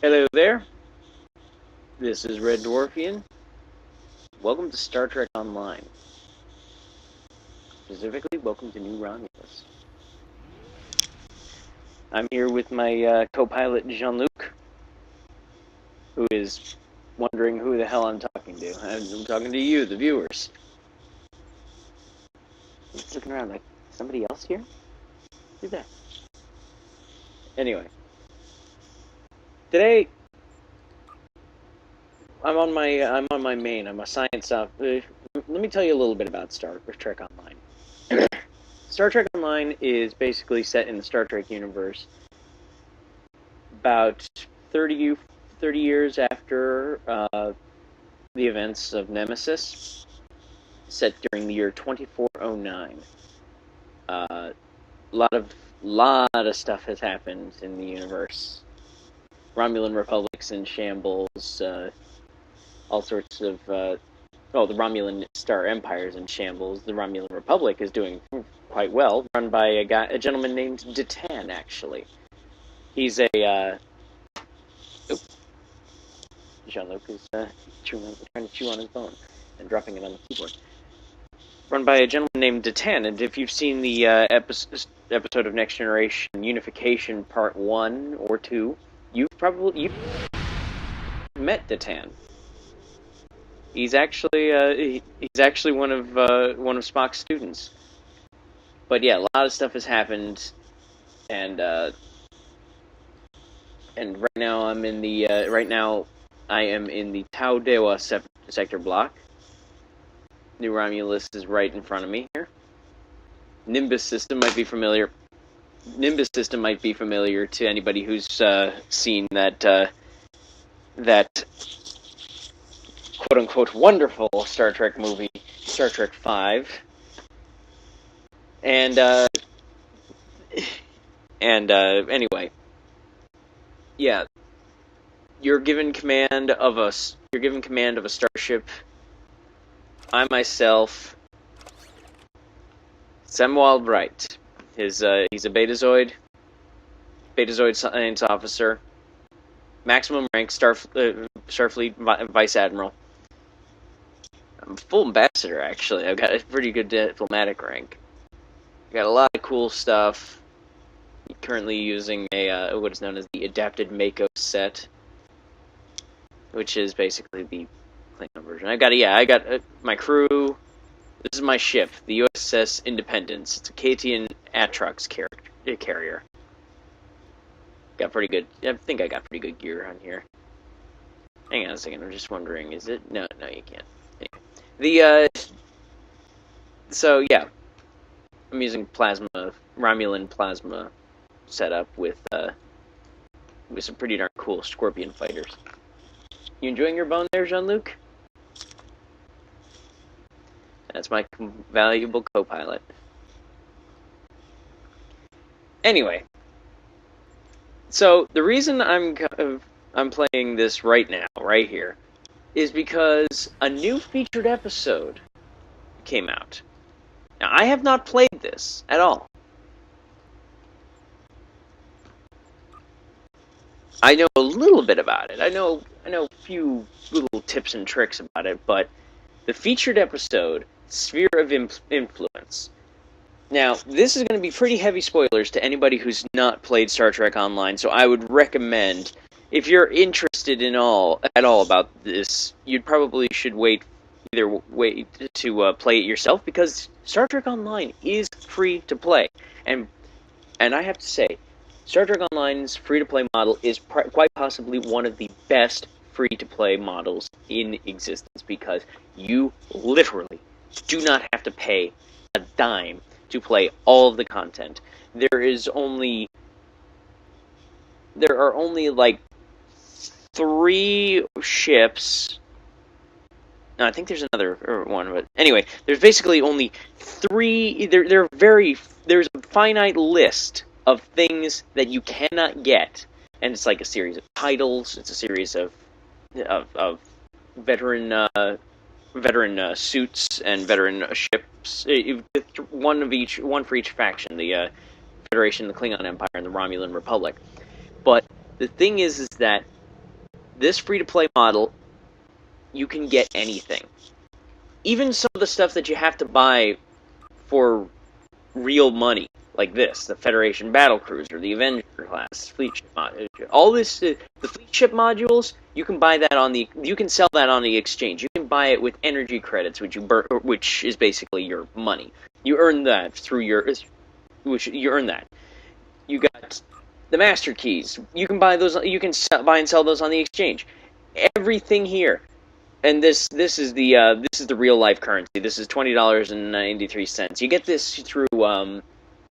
Hello there, this is RedDwarfian. Welcome to Star Trek Online. Specifically, welcome to New Romulus. I'm here with my co-pilot Jean-Luc, who is wondering who the hell I'm talking to. I'm talking to you, the viewers. He's looking around like, somebody else here? Who's that? Anyway. Today, I'm on my main. I'm a science let me tell you a little bit about Star Trek Online. Star Trek Online is basically set in the Star Trek universe about 30 years after the events of Nemesis, set during the year 2409. A lot of stuff has happened in the universe. Romulan Republic's in shambles, all sorts of, the Romulan Star Empire's in shambles. The Romulan Republic is doing quite well, run by a gentleman named Detan, actually. He's a, Jean-Luc is trying to chew on his bone and dropping it on the keyboard. Run by a gentleman named Detan, and if you've seen the episode of Next Generation Unification Part 1 or 2, you've met Detan. He's actually one of Spock's students. But yeah, a lot of stuff has happened, and right now I am in the Tau Dewa sector block. New Romulus is right in front of me here. Nimbus system might be familiar. Nimbus system might be familiar to anybody who's seen that quote-unquote wonderful Star Trek movie, Star Trek V. And anyway, yeah, you're given command of a starship. I myself, Semwald Wright. He's a Betazoid science officer, maximum rank, Starfleet Vice Admiral. I'm a full ambassador, actually. I've got a pretty good diplomatic rank. I got a lot of cool stuff. Currently using what is known as the Adapted Mako set, which is basically the Klingon version. I got my crew. This is my ship, the USS Independence. It's a Katian Atrox carrier. Got pretty good. I think I got pretty good gear on here. Hang on a second. I'm just wondering. Is it? No, you can't. Anyway, so yeah, I'm using Romulan plasma setup with some pretty darn cool Scorpion fighters. You enjoying your bone there, Jean-Luc? That's my valuable co-pilot. Anyway, so the reason I'm playing this right now, right here, is because a new featured episode came out. Now, I have not played this at all. I know a little bit about it. I know a few little tips and tricks about it, but the featured episode, Sphere of Influence. Now, this is going to be pretty heavy spoilers to anybody who's not played Star Trek Online, so I would recommend, if you're interested at all about this, you'd probably should wait to play it yourself, because Star Trek Online is free to play. And I have to say, Star Trek Online's free-to-play model is quite possibly one of the best free-to-play models in existence, because you literally do not have to pay a dime to play all of the content. There are only like 3 ships. No, I think there's another one, but anyway, there's basically only 3. There's a finite list of things that you cannot get, and it's like a series of titles. It's a series of veteran suits and veteran ships, one for each faction, the Federation, the Klingon Empire, and the Romulan Republic. But the thing is that this free-to-play model, you can get anything. Even some of the stuff that you have to buy for real money, like this, the Federation Battlecruiser, the Avenger class, fleet ship module. All this, the fleet ship modules, you can buy that you can sell that on the exchange. You can buy it with energy credits, which is basically your money. You earn that through you earn that. You got the master keys. You can buy those. You can buy and sell those on the exchange. Everything here. And this is the real life currency. This is $20.93. You get this through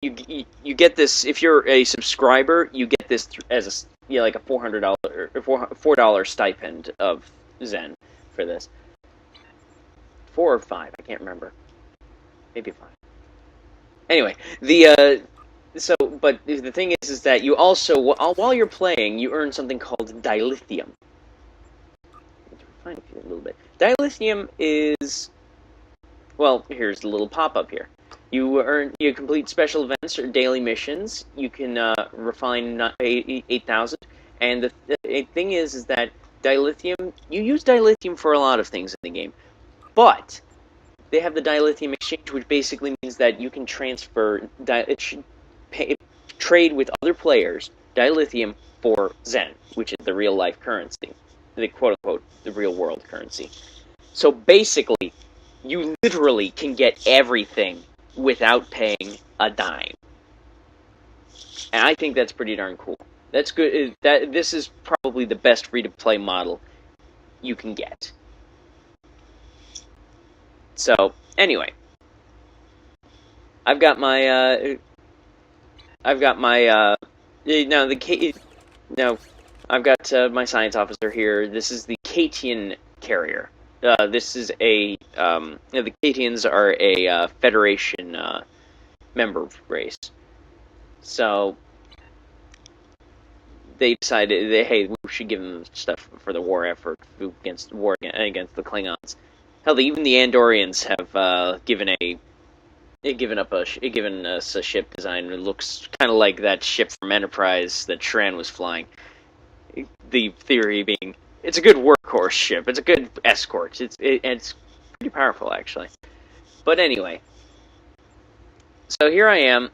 you get this if you're a subscriber. You get this as like a $4 stipend of Zen for this. 4 or 5, I can't remember. Maybe 5. Anyway, but the thing is that you also while you're playing, you earn something called dilithium. Find a little bit. Dilithium is, well, here's the little pop-up here. You complete special events or daily missions. You can refine 8,000. And the thing is that dilithium, you use dilithium for a lot of things in the game. But they have the dilithium exchange, which basically means that you can transfer, trade with other players dilithium for Zen, which is the real-life currency. The quote-unquote, the real-world currency. So basically, you literally can get everything without paying a dime. And I think that's pretty darn cool. That's good. This is probably the best free-to-play model you can get. So, anyway. I've got my science officer here. This is the Katian carrier. This is the Katians are a Federation member race. So they decided hey, we should give them stuff for the war effort against the Klingons. Hell, even the Andorians have given us a ship design that looks kind of like that ship from Enterprise that Shran was flying. The theory being, it's a good workhorse ship. It's a good escort. It's pretty powerful, actually. But anyway, so here I am.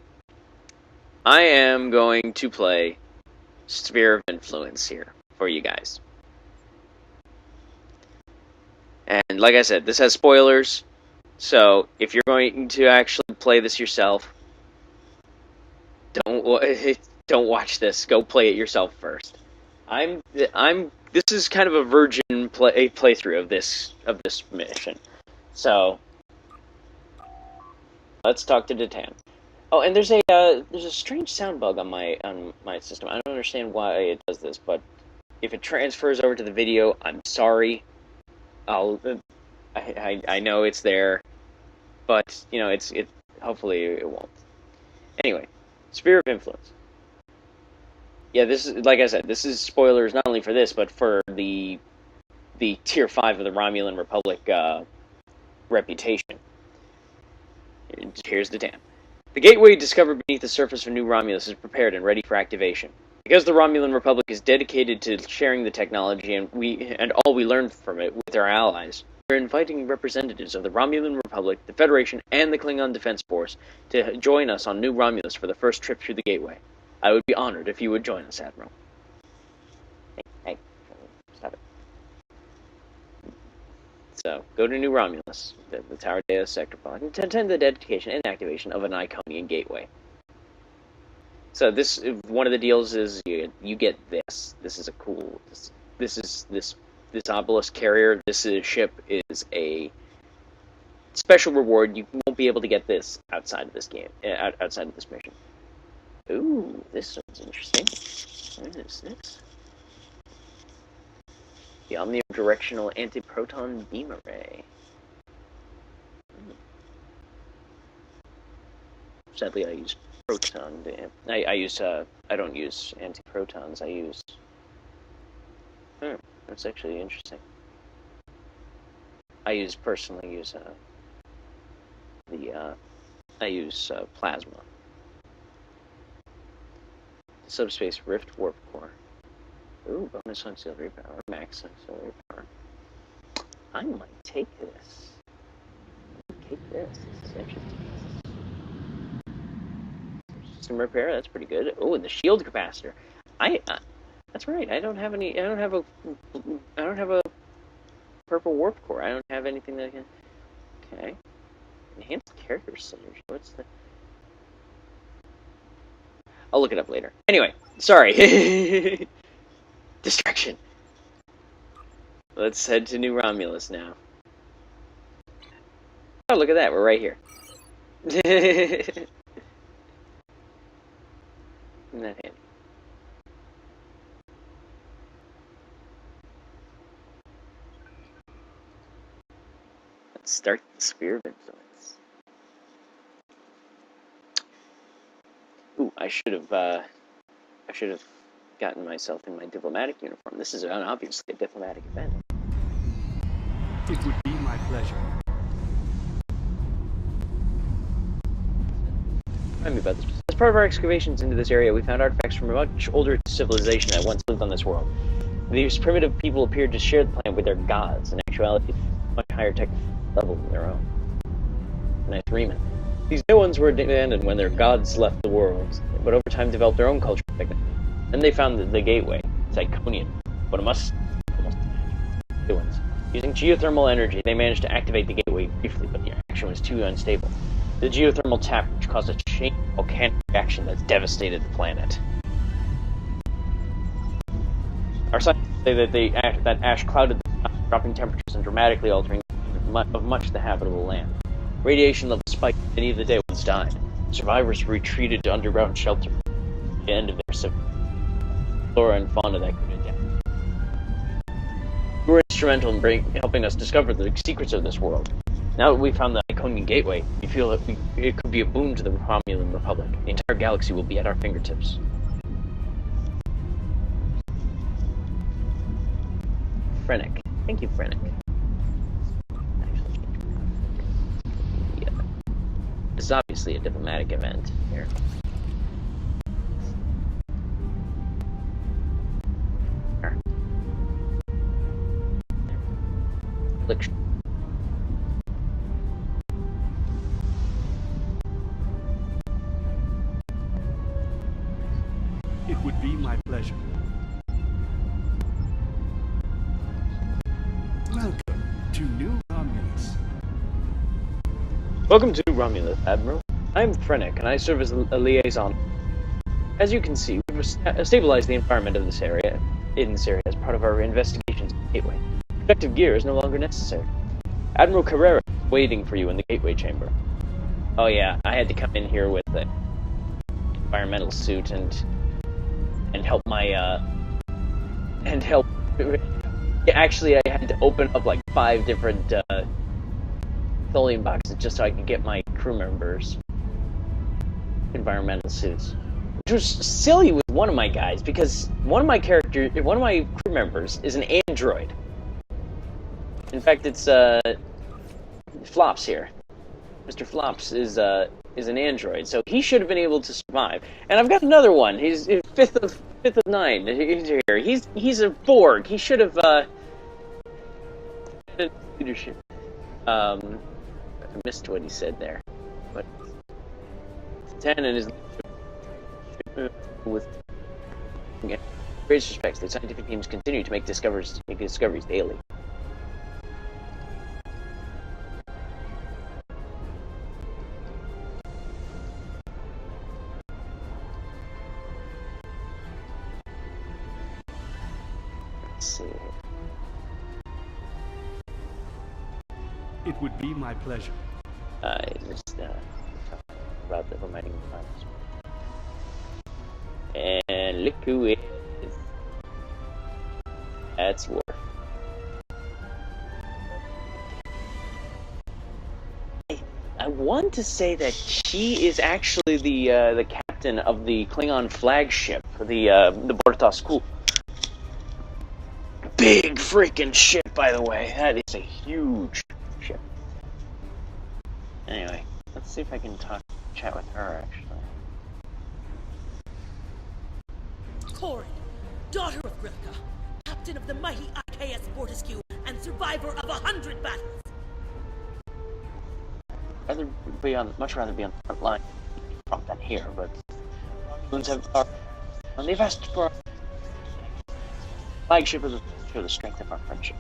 I am going to play Sphere of Influence here for you guys. And like I said, this has spoilers. So if you're going to actually play this yourself, don't watch this. Go play it yourself first. This is kind of a virgin playthrough of this mission. So let's talk to Datan. Oh, and there's a strange sound bug on my system. I don't understand why it does this, but if it transfers over to the video, I'm sorry. I know it's there, but you know hopefully it won't. Anyway, Sphere of Influence. Yeah, this is, like I said, this is spoilers not only for this, but for the Tier 5 of the Romulan Republic reputation. Here's the dam. The gateway discovered beneath the surface of New Romulus is prepared and ready for activation. Because the Romulan Republic is dedicated to sharing the technology and all we learn from it with our allies, we're inviting representatives of the Romulan Republic, the Federation, and the Klingon Defense Force to join us on New Romulus for the first trip through the gateway. I would be honored if you would join us, Admiral. Hey, stop it. So, go to New Romulus, the Tower Deus sector pod, and attend the dedication and activation of an Iconian gateway. So this, one of the deals is you get this. This is a cool. This obelisk carrier. This ship is a special reward. You won't be able to get this outside of this game, outside of this mission. Ooh, this sounds interesting. What is this? The omnidirectional anti-proton beam array. Sadly, I use proton. I don't use anti-protons. I use. That's actually interesting. I personally use plasma. Subspace Rift Warp Core. Ooh, bonus on auxiliary power. maximum solar power. I might take this. Take this. This is interesting. System repair. That's pretty good. Oh, and the shield capacitor. That's right. I don't have any. I don't have a purple warp core. I don't have anything that can. Okay. Enhanced character synergy. What's the? I'll look it up later. Anyway, sorry. Distraction. Let's head to New Romulus now. Oh, look at that. We're right here. Isn't that handy? Let's start the sphere of influence. Ooh, I should have gotten myself in my diplomatic uniform. This is obviously a diplomatic event. It would be my pleasure. Remind me about this. As part of our excavations into this area, we found artifacts from a much older civilization that once lived on this world. These primitive people appeared to share the planet with their gods, in actuality, much higher technical level than their own. Nice Riemann. These new ones were abandoned when their gods left the world, but over time developed their own culture. Then they found the gateway, Iconian, but it must almost new ones. Using geothermal energy, they managed to activate the gateway briefly, but the action was too unstable. The geothermal tap caused a chain volcanic reaction that devastated the planet. Our scientists say that that ash clouded the sky, dropping temperatures and dramatically altering much of the habitable land. Radiation levels spiked, and many of the day ones died. Survivors retreated to underground shelter at the end of their civilization. Flora and fauna that could adapt. You were instrumental in helping us discover the secrets of this world. Now that we found the Iconian Gateway, we feel that it could be a boon to the Romulan Republic. The entire galaxy will be at our fingertips. Frennick. Thank you, Frennick. Yeah. This is obviously a diplomatic event here. Click. It would be my pleasure. Welcome to New Romulus. Welcome to Romulus, Admiral. I'm Frennick, and I serve as a liaison. As you can see, we've stabilized the environment of this area, as part of our investigations of the Gateway. Protective gear is no longer necessary. Admiral Carrera is waiting for you in the Gateway chamber. Oh yeah, I had to come in here with the environmental suit and help my actually I had to open up like 5 different petroleum boxes just so I could get my crew members environmental suits. Which was silly with one of my guys because one of my crew members is an android. In fact, it's Flops here. Mr. Flops is an android, so he should have been able to survive. And I've got another one. He's fifth of 9. He's here. He's a Borg. He should have leadership. I missed what he said there, but 10 and his with greatest respects, the scientific teams continue to make discoveries daily. Let's see. It would be my pleasure. Just about the reminding the finals. And look who it is. That's Worf. I want to say that she is actually the captain of the Klingon flagship, the Borta School. Big freaking ship, by the way. That is a huge ship. Anyway, let's see if I can chat with her, actually. Corin, daughter of Rilka, captain of the mighty KS Fortescue and survivor of 100 battles. Much rather be on the front line than here, but they've asked for a flagship as a show the strength of our friendship.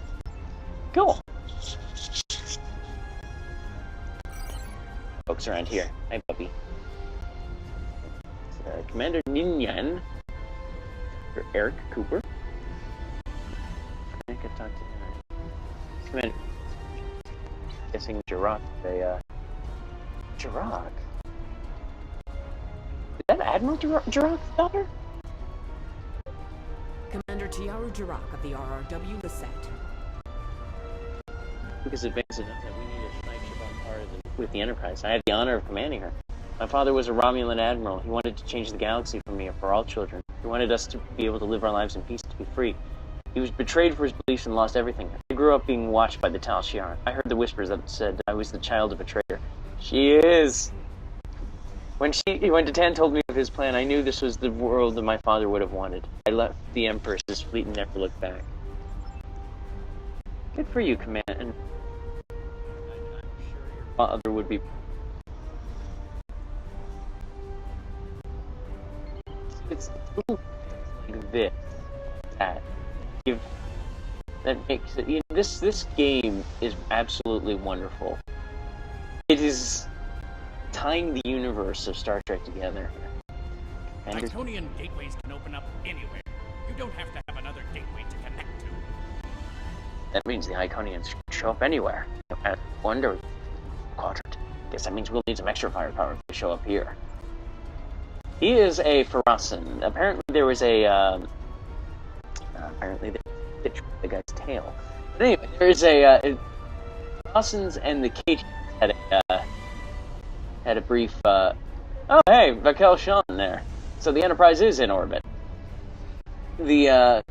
Cool. Folks around here. Hi, puppy. Commander Ninyan, Eric Cooper. I could talk to him. Commander. Guessing Jirok. Jirok? Is that Admiral Jirok's daughter? Commander Tiaru Jirok of the RRW Lisette. Because advanced enough that we need a flagship on par with the Enterprise. I had the honor of commanding her. My father was a Romulan admiral. He wanted to change the galaxy for me and for all children. He wanted us to be able to live our lives in peace, to be free. He was betrayed for his beliefs and lost everything. I grew up being watched by the Tal Shiar. I heard the whispers that said I was the child of a traitor. She is! When Datan told me of his plan, I knew this was the world that my father would have wanted. I left the Empress's fleet and never looked back. Good for you, Command. And I'm sure your father would be. It's little things like this that makes it. You know, this game is absolutely wonderful. It is tying the universe of Star Trek together. Iconian gateways can open up anywhere. You don't have to have another gateway to connect to. That means the Iconians show up anywhere. At Wonder Quadrant. Guess that means we'll need some extra firepower to show up here. He is a Farasan. Apparently there was a apparently they stitched the guy's tail. But anyway, there's a Farasans and the Cajuns had a brief oh hey, Vakel Sean there. So the Enterprise is in orbit. The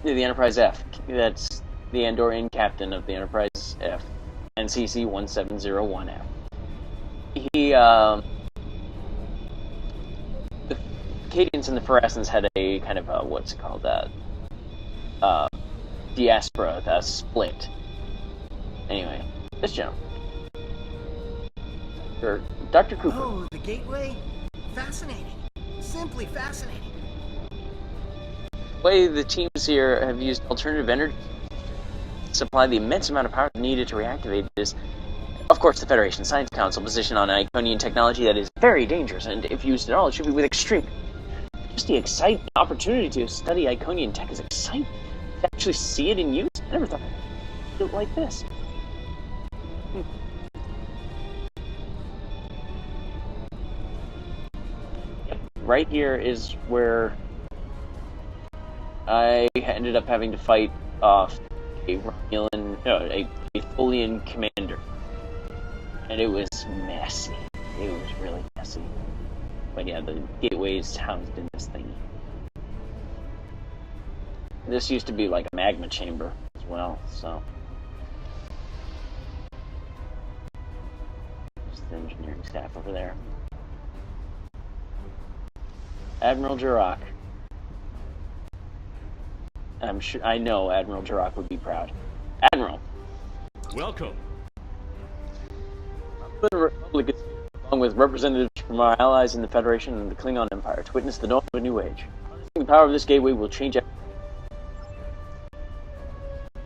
Enterprise F. That's the Andorian captain of the Enterprise F. NCC 1701F. He the Cadians and the Farasans had a kind of a what's it called diaspora, a split. Anyway, this gentleman. Dr. Cooper. Oh, the gateway? Fascinating. Simply fascinating. The way the teams here have used alternative energy to supply the immense amount of power needed to reactivate it is, of course, the Federation Science Council position on Iconian technology that is very dangerous, and if used at all, it should be with extreme. Just the exciting opportunity to study Iconian tech is exciting. To actually see it in use, I never thought I'd do it like this. Right here is where I ended up having to fight off a Tholian commander. And it was messy. It was really messy. But yeah, the gateway's housed in this thingy. This used to be like a magma chamber as well, so. Just the engineering staff over there. Admiral Jirok. I know Admiral Jirok would be proud. Admiral! Welcome. The Republic is here, along with representatives from our allies in the Federation and the Klingon Empire, to witness the dawn of a new age. Harnessing the power of this gateway will change everything.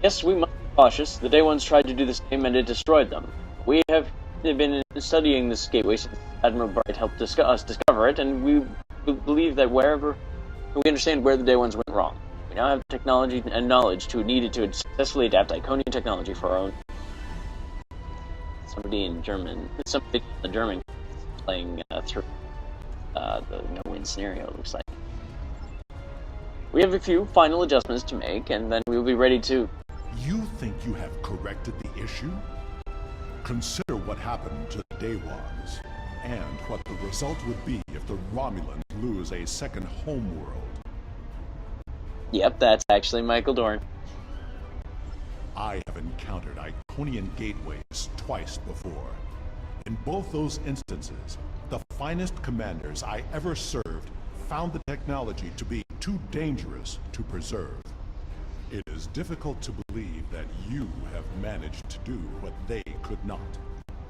Yes, we must be cautious. The Day Ones tried to do the same and it destroyed them. We have been studying this gateway since Admiral Bright helped us discover it, and we believe that we understand where the Day Ones went wrong. We now have the technology and knowledge needed to successfully adapt Iconian technology for our own. Somebody in the German playing through the no-win scenario, it looks like. We have a few final adjustments to make, and then we will be ready to... You think you have corrected the issue? Consider what happened to the Day Ones, and what the result would be if the Romulans lose a second homeworld. Yep, that's actually Michael Dorn. I have encountered Iconian gateways twice before. In both those instances, the finest commanders I ever served found the technology to be too dangerous to preserve. It is difficult to believe that you have managed to do what they could not.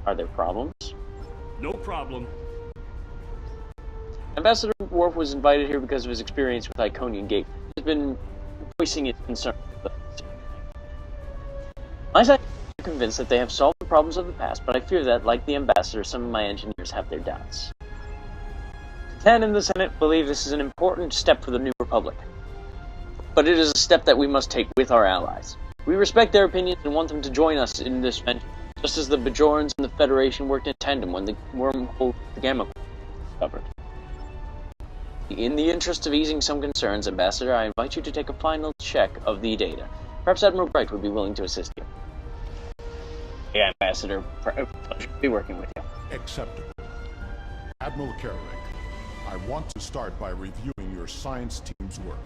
Are there problems? No problem. Ambassador Worf was invited here because of his experience with Iconian Gate. He's been voicing his concern. My side is convinced that they have solved the problems of the past, but I fear that, like the Ambassador, some of my engineers have their doubts. The 10 in the Senate believe this is an important step for the New Republic. But it is a step that we must take with our allies. We respect their opinions and want them to join us in this venture, just as the Bajorans and the Federation worked in tandem when the wormhole the Gamma was discovered. In the interest of easing some concerns, Ambassador, I invite you to take a final check of the data. Perhaps Admiral Bright would be willing to assist you. Yeah, Ambassador. Pleasure to be working with you. Acceptable. Admiral Kerrick, I want to start by reviewing your science team's work.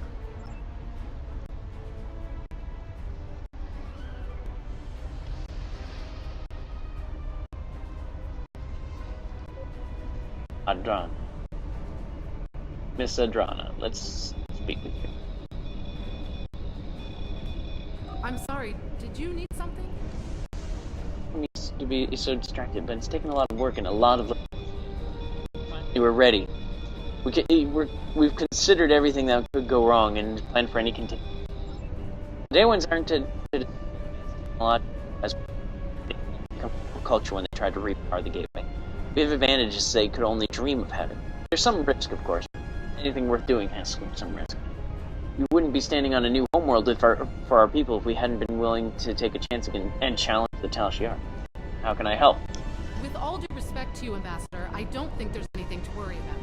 Adrana. Miss Adrana, let's speak with you. I'm sorry, did you need something? I'm used to be so distracted, but it's taken a lot of work and a lot of... Finally, we're ready. We've considered everything that could go wrong and planned for any contingency. The day ones aren't to a lot as culture when they tried to repower the gateway. We have advantages they could only dream of having. There's some risk, of course. Anything worth doing has some risk. We wouldn't be standing on a new homeworld for our people if we hadn't been willing to take a chance again and challenge the Tal Shiar. How can I help? With all due respect to you, Ambassador, I don't think there's anything to worry about.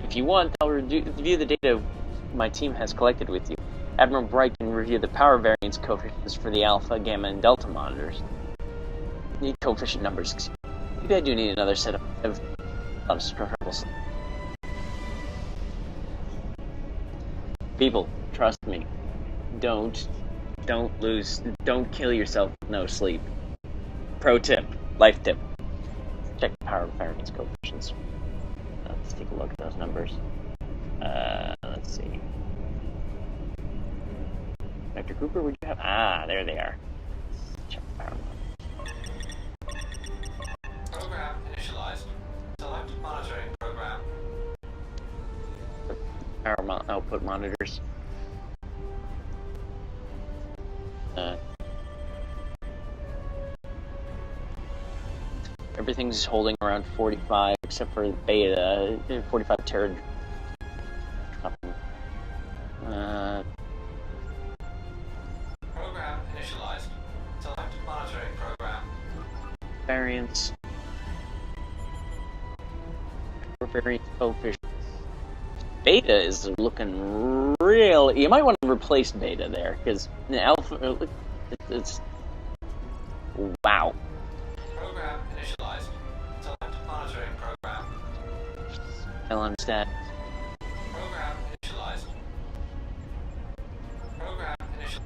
If you want, I'll review the data my team has collected with you. Admiral Bright can review the power variance coefficients for the Alpha, Gamma, and Delta monitors. Need coefficient numbers, excuse me. Maybe I do need another set of a lot of troubles. People, trust me. Don't kill yourself with no sleep. Pro tip, life tip. Check the power variance coefficients. Let's take a look at those numbers. Let's see. Dr. Cooper, would you have? Ah, there they are. Check the power. Program initialized. Select monitoring program. Power output monitors. Everything's holding around 45 except for beta, 45 tera. Program initialized. Select monitoring program. Variance. Variance coefficients. Beta is looking real. You might want to replace beta there because the alpha. It's wow. Program initialized. Select monitoring program. I don't understand. Program initialized. Program initialized.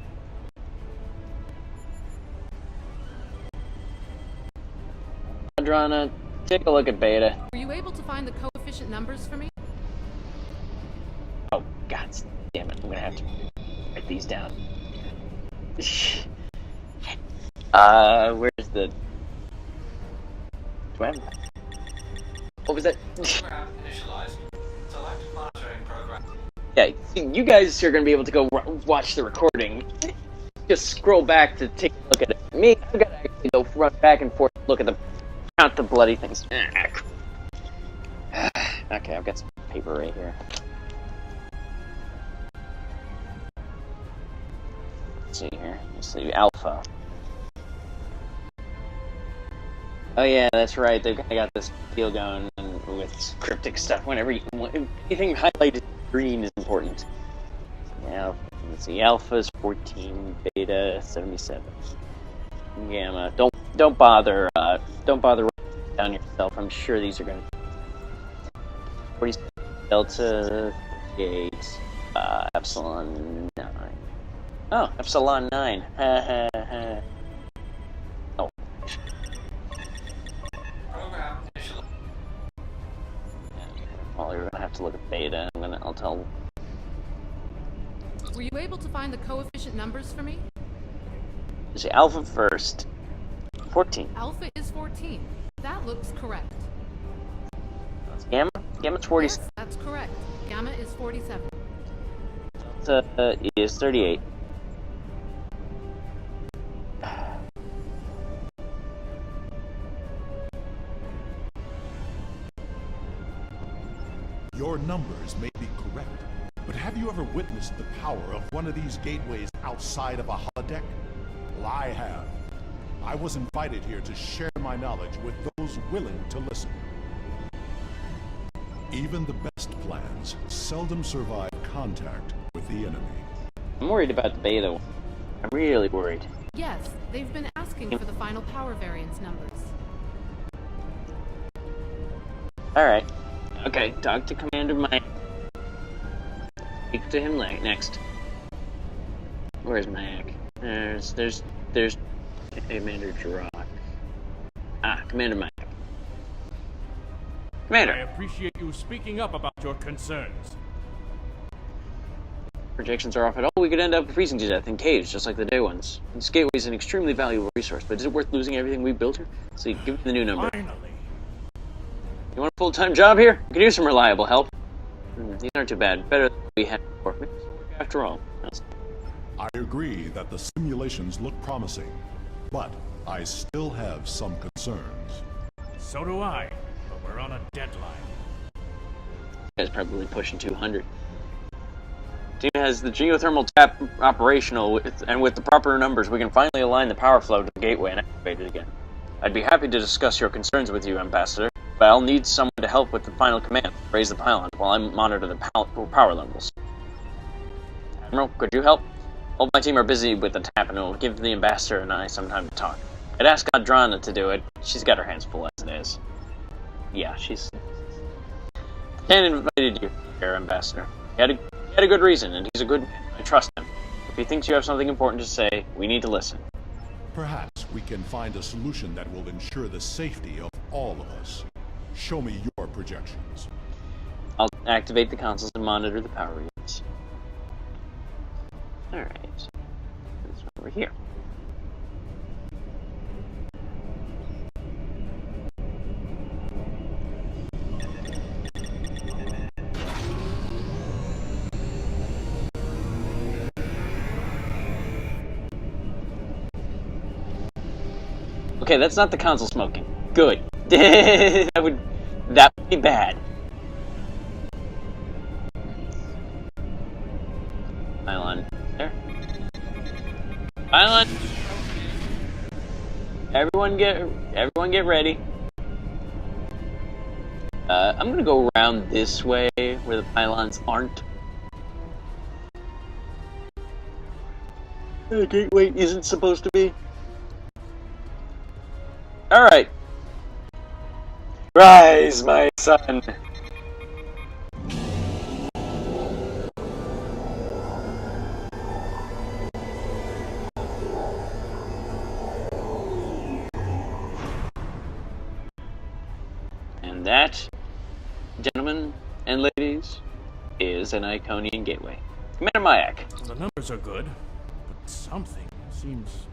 Adrana, take a look at beta. Were you able to find the coefficient numbers for me? Oh, god damn it. I'm gonna have to write these down. Where's the... Do I have... What was that? Program initialized. Select monitoring program. Yeah, you guys are gonna be able to go watch the recording. Just scroll back to take a look at it. Me, I've gotta actually go run back and forth, look at the... Count the bloody things. Okay, I've got some paper right here. Let's see here. Let's see, Alpha. Oh yeah, that's right. They've got this deal going with cryptic stuff. Whenever anything highlighted green is important. Yeah, let's see. Alpha's 14, Beta 77, Gamma. Don't bother down yourself. I'm sure these are going to 47, Delta 8, Epsilon 9. Oh, Epsilon 9. Oh. Program initialized. Well, you're gonna have to look at beta. I'll tell. Were you able to find the coefficient numbers for me? Let's see, alpha first. 14. Alpha is 14. That looks correct. That's gamma? Gamma's 47. Yes, that's correct. Gamma is 47. Delta is 38. Your numbers may be correct, but have you ever witnessed the power of one of these gateways outside of a holodeck? Well, I have. I was invited here to share my knowledge with those willing to listen. Even the best plans seldom survive contact with the enemy. I'm worried about the beta one. I'm really worried. Yes, they've been asking for the final power variance numbers. Alright. Okay, talk to Commander Mike. Speak to him next. Where's Mayak? There's Commander Jirok. Ah, Commander Mike. Commander! I appreciate you speaking up about your concerns. Projections are off at all. We could end up freezing to death in caves, just like the day ones. This gateway is an extremely valuable resource, but is it worth losing everything we built here? So give me the new number. Finally. You want a full-time job here? We could use some reliable help. These aren't too bad. Better than we had before. Maybe it's work after all. I agree that the simulations look promising, but I still have some concerns. So do I, but we're on a deadline. You guys probably pushing 200. Team has the geothermal tap operational, and with the proper numbers, we can finally align the power flow to the gateway and activate it again. I'd be happy to discuss your concerns with you, Ambassador, but I'll need someone to help with the final command. Raise the pylon while I monitor the power levels. Admiral, could you help? All my team are busy with the tap, and it'll give the Ambassador and I some time to talk. I'd ask Adrana to do it. She's got her hands full as it is. Yeah, she's... Ken invited you here, Ambassador. He had a good reason, and he's a good man. I trust him. If he thinks you have something important to say, we need to listen. Perhaps we can find a solution that will ensure the safety of all of us. Show me your projections. I'll activate the consoles and monitor the power units. Alright. This one over here. Okay, that's not the console smoking. Good. that would be bad. Pylon. There. Pylon. Everyone get ready. I'm gonna go around this way where the pylons aren't. The gateway isn't supposed to be. Alright. Rise, my son. And that, gentlemen and ladies, is an Iconian gateway. Commander Mayak. The numbers are good, but something seems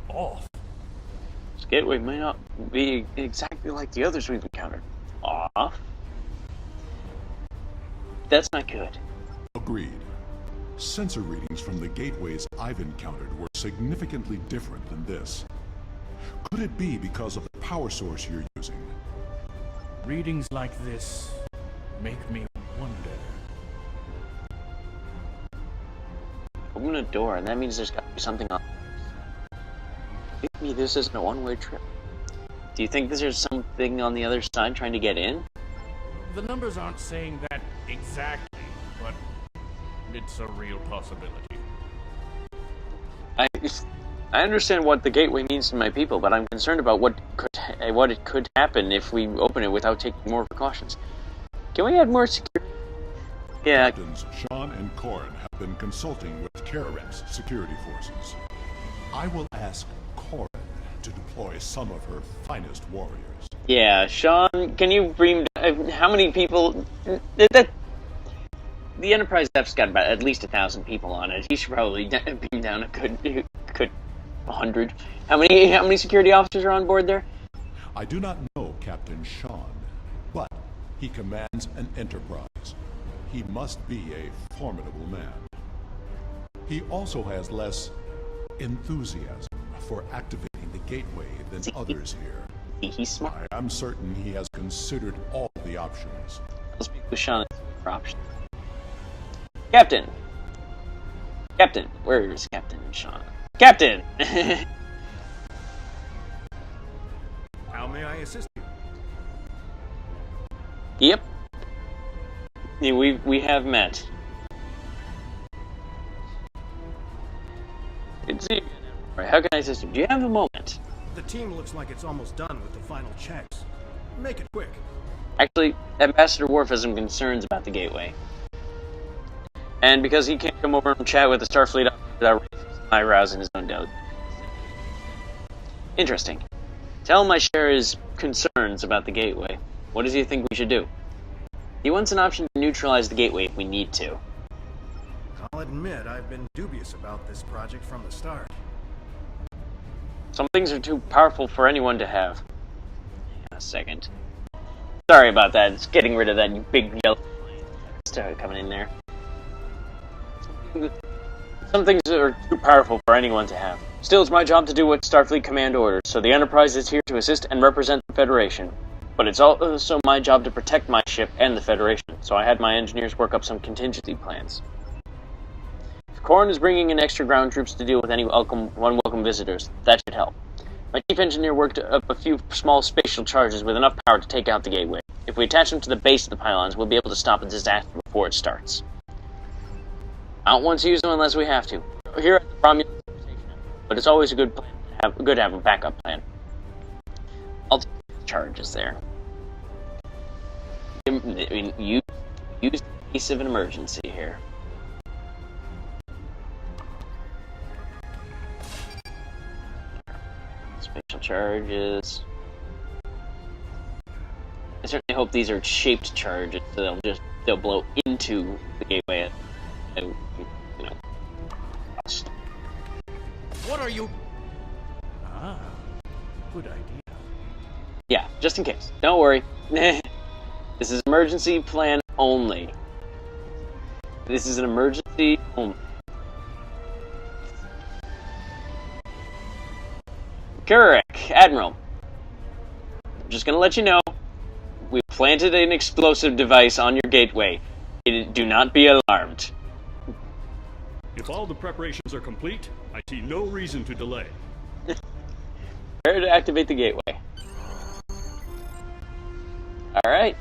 off. This gateway may not be exactly like the others we've encountered. Off? That's not good. Agreed. Sensor readings from the gateways I've encountered were significantly different than this. Could it be because of the power source you're using? Readings like this make me wonder. Open a door, and that means there's got to be something on. Maybe this isn't a one-way trip. Do you think there's something on the other side trying to get in? The numbers aren't saying that exactly, but it's a real possibility. I understand what the gateway means to my people, but I'm concerned about what it could happen if we open it without taking more precautions. Can we add more security? Yeah. Captains Sean and Corin have been consulting with Kararek's security forces. I will ask Corin to deploy some of her finest warriors. Yeah, Sean, can you bring... how many people... the Enterprise F's got about at least 1,000 people on it. He should probably beam down a good 100. How many security officers are on board there? I do not know Captain Sean, but he commands an Enterprise. He must be a formidable man. He also has less enthusiasm for activating the gateway than others here. He's smart. I am certain he has considered all the options. I'll speak with Sean for options. Captain! Captain! Where is Captain Sean? Captain! How may I assist you? Yep. Yeah, we have met. Good to see you again. Right, how can I assist you? Do you have a moment? The team looks like it's almost done with the final checks. Make it quick. Actually, Ambassador Worf has some concerns about the gateway. And because he can't come over and chat with the Starfleet without raising some eyebrows in his own doubt. Interesting. Tell him I share his concerns about the gateway. What does he think we should do? He wants an option to neutralize the gateway if we need to. I'll admit I've been dubious about this project from the start. Some things are too powerful for anyone to have. Hang on a second. Sorry about that. It's getting rid of that big yellow started coming in there. Some things are too powerful for anyone to have. Still, it's my job to do what Starfleet Command orders, so the Enterprise is here to assist and represent the Federation. But it's also my job to protect my ship and the Federation, so I had my engineers work up some contingency plans. If Korn is bringing in extra ground troops to deal with any unwelcome visitors, that should help. My chief engineer worked up a few small spatial charges with enough power to take out the gateway. If we attach them to the base of the pylons, we'll be able to stop a disaster before it starts. I don't want to use them unless we have to. Here at the Romulan station, but it's always a good plan to have a backup plan. I'll take the charges there. I mean, use the case of an emergency here. Spatial charges. I certainly hope these are shaped charges, so they'll blow into the gateway. What are you? Ah, good idea. Yeah, just in case. Don't worry. This is emergency plan only. This is an emergency only. Correct, Admiral. I'm just gonna let you know, we planted an explosive device on your gateway. Do not be alarmed. If all the preparations are complete, I see no reason to delay. Prepare to activate the gateway. Alright.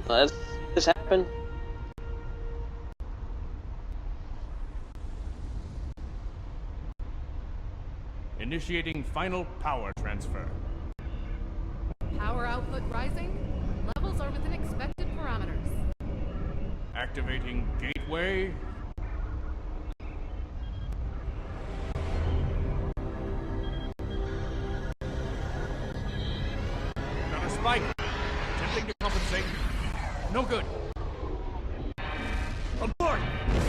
Let's see this happen. Initiating final power transfer. Power output rising. Levels are within expected parameters. Activating gateway. Got a spike. Attempting to compensate. No good. Abort!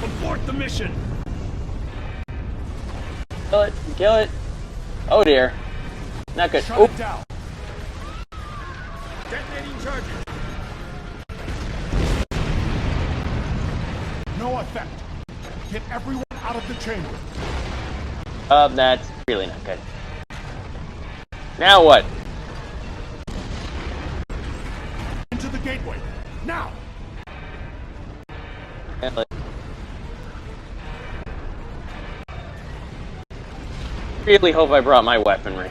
Abort the mission! Kill it. Kill it. Oh dear. Not good. Shut it down. Detonating charges. No effect. Get everyone out of the chamber. That's really not good. Now what? Into the gateway. Now! Kill it. Really hope I brought my weaponry.